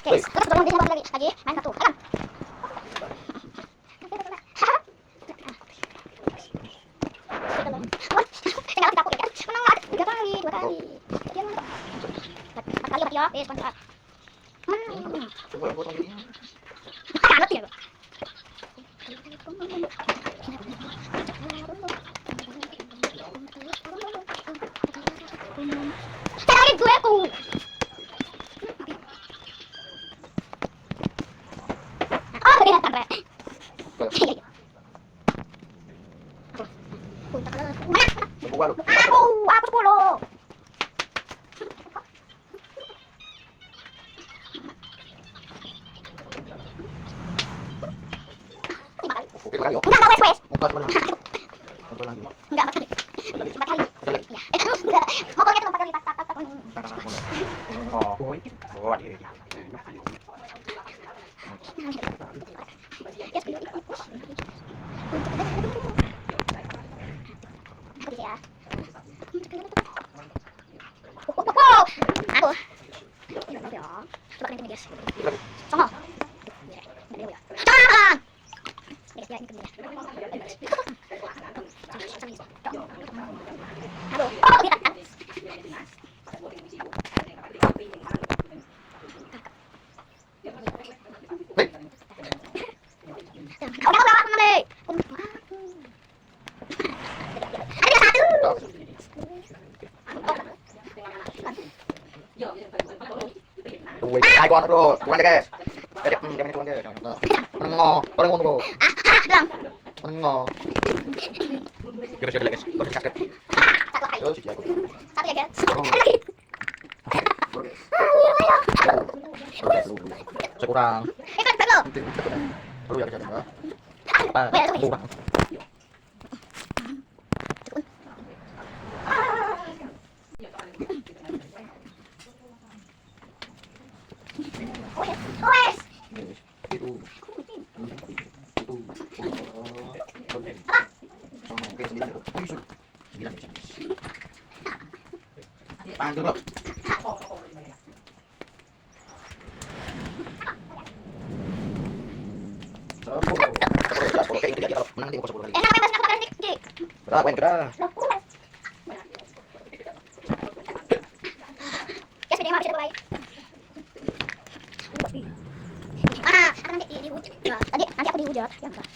Guys, terus tolong dia lagi. Main satu. Alam. Tinggal aku ya kan. Menang lah. 3 kali, 2 kali. Dia mantap. 4 kali mati ya. Mantap. Mati ya. Terakhir gue aku. Oh, kelihatan Re. Mana? Aku 10. Enggak wes. Enggak 4 kali. 4 kali. Ya. Pokoknya itu 4 kali tak. Ya. Aku. Coba kalian guys. Songo. Jangan. Ya, ini kemudian. Halo. Oh, kita. Hai con bro, cuốn cái đẹp, đem cuốn cái nó ngò, con ngon bro, con ngò. Kita coba lagi, kita kasih. Satu lagi. Sekurang. Kan belum. Perlu ya kita. Apa? Kurang. Wes. Panggil lo. Berapa yang kena? Ya sudah bisa mulai. Nanti dihujat. Tadi nanti aku dihujat. Ya enggak.